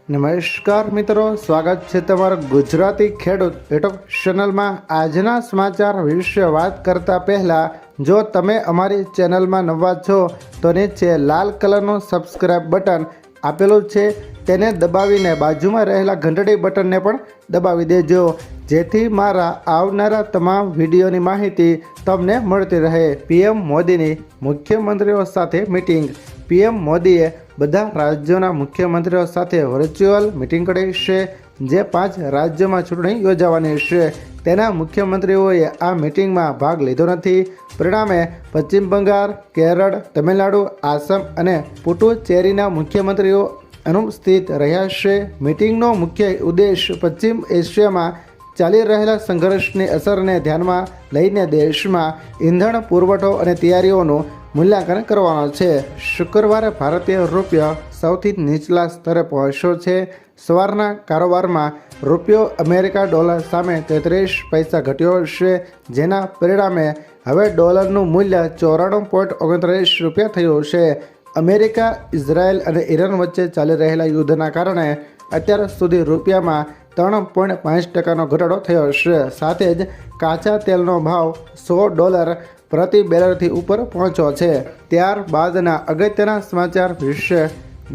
નમસ્કાર મિત્રો, સ્વાગત છે તમારું ગુજરાતી ખેડૂત યુટ્યુબ ચેનલમાં। આજના સમાચાર વિશે વાત કરતા પહેલા જો તમે અમારી ચેનલમાં નવા છો તો નીચે લાલ કલરનું સબસ્ક્રાઇબ બટન આપેલું છે તેને દબાવીને બાજુમાં રહેલા ઘંટડી બટનને પણ દબાવી દેજો, જેથી મારા આવનારા તમામ વિડીયોની માહિતી તમને મળતી રહે। પીએમ મોદીની મુખ્યમંત્રીઓ સાથે મીટિંગ। પીએમ મોદીએ બધા રાજ્યોના મુખ્યમંત્રીઓ સાથે વર્ચ્યુઅલ મીટિંગ કરી છે, જે 5 રાજ્યોમાં ચૂંટણી યોજાવાની છે। તેના મુખ્યમંત્રીઓએ આ મીટિંગમાં ભાગ લીધો નથી। પરિણામે પશ્ચિમ બંગાળ, કેરળ, તમિલનાડુ, આસામ અને પુડુચેરીના મુખ્યમંત્રીઓ અનુપસ્થિત રહ્યા છે। મીટિંગનો મુખ્ય ઉદ્દેશ પશ્ચિમ એશિયામાં ચાલી રહેલા સંઘર્ષની અસરને ધ્યાનમાં લઈને દેશમાં ઈંધણ પુરવઠો અને તૈયારીઓનું મૂલ્યાંકન કરવાનો છે। શુક્રવારે ભારતીય રૂપિયો સૌથી નીચલા સ્તરે પહોંચ્યો છે। સવારના કારોબારમાં રૂપિયો અમેરિકા ડોલર સામે 33 પૈસા ઘટ્યો છે, જેના પરિણામે હવે ડોલરનું મૂલ્ય 94.29 રૂપિયા થયું છે। અમેરિકા, ઇઝરાયલ અને ઈરાન વચ્ચે ચાલી રહેલા યુદ્ધના કારણે અત્યાર સુધી રૂપિયામાં 3.5% ઘટાડો થયો છે। સાથે જ કાચા તેલનો ભાવ $100 પ્રતિ બેરલથી ઉપર પહોંચ્યો છે। ત્યારબાદના અગત્યના સમાચાર વિશે।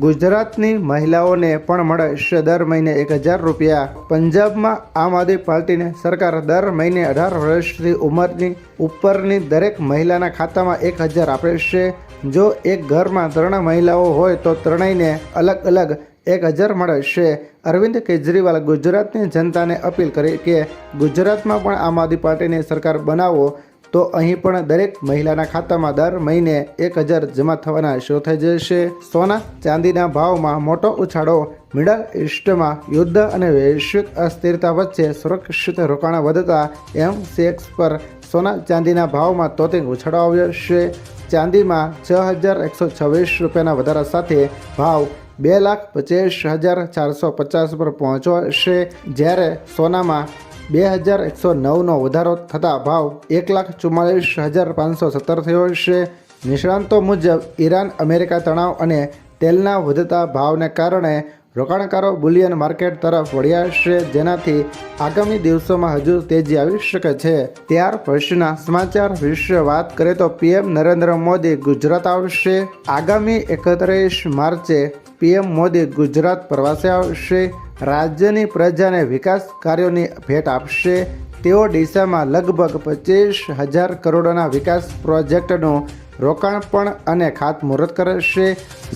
ગુજરાતની મહિલાઓને પણ મળશે દર મહિને 1000 રૂપિયા। પંજાબમાં આમ આદમી પાર્ટીની સરકાર દર મહિને 18 વર્ષથી ઉંમરની ઉપરની દરેક મહિલાના ખાતામાં 1000 આપે છે। જો એક ઘરમાં 3 મહિલાઓ હોય તો ત્રણેયને અલગ અલગ 1000 મળે છે। અરવિંદ કેજરીવાલ ગુજરાતની જનતાને અપીલ કરી કે ગુજરાતમાં પણ આમ આદમી પાર્ટીની સરકાર બનાવો તો અહીં પણ દરેક મહિલાના ખાતામાં દર મહિને 1000 જમા થવાના શરૂ થઈ જશે। સોના ચાંદીના ભાવમાં મોટો ઉછાળો। મિડલ ઇસ્ટમાં યુદ્ધ અને વૈશ્વિક અસ્થિરતા વચ્ચે સુરક્ષિત રોકાણ વધતા MCX પર સોના ચાંદીના ભાવમાં તોતિંગ ઉછાળો આવ્યો છે। ચાંદીમાં 6126 રૂપિયાના વધારા સાથે ભાવ 2,25,450 પર પહોંચ્યો છે, જ્યારે સોનામાં 2109નો વધારો થતા ભાવ 1,44,517 થયો છે। નિષ્ણાંતો મુજબ ઈરાન અમેરિકા તણાવ અને તેલના વધતા ભાવને કારણે રોકાણકારો બુલિયન માર્કેટ તરફ વળ્યા છે, જેનાથી આગામી દિવસોમાં હજુ તેજી આવી શકે છે। ત્યાર પછીના સમાચાર વિશે વાત કરીએ તો પીએમ નરેન્દ્ર મોદી ગુજરાત આવશે। આગામી 31 માર્ચે પીએમ મોદી ગુજરાત પ્રવાસે આવશે। રાજ્યની પ્રજાને વિકાસ કાર્યોની ભેટ આપશે। તેઓ ડીસામાં લગભગ 25,000 કરોડના વિકાસ પ્રોજેક્ટનું રોકાણપણ અને ખાતમુહૂર્ત કરશે।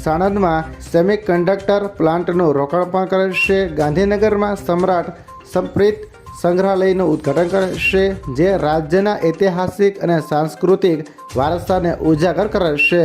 સાણંદમાં સેમિકન્ડક્ટર પ્લાન્ટનું રોકાણ પણ કરશે। ગાંધીનગરમાં સમ્રાટ સમપ્રીત સંગ્રહાલયનું ઉદ્ઘાટન કરશે, જે રાજ્યના ઐતિહાસિક અને સાંસ્કૃતિક વારસાને ઉજાગર કરશે।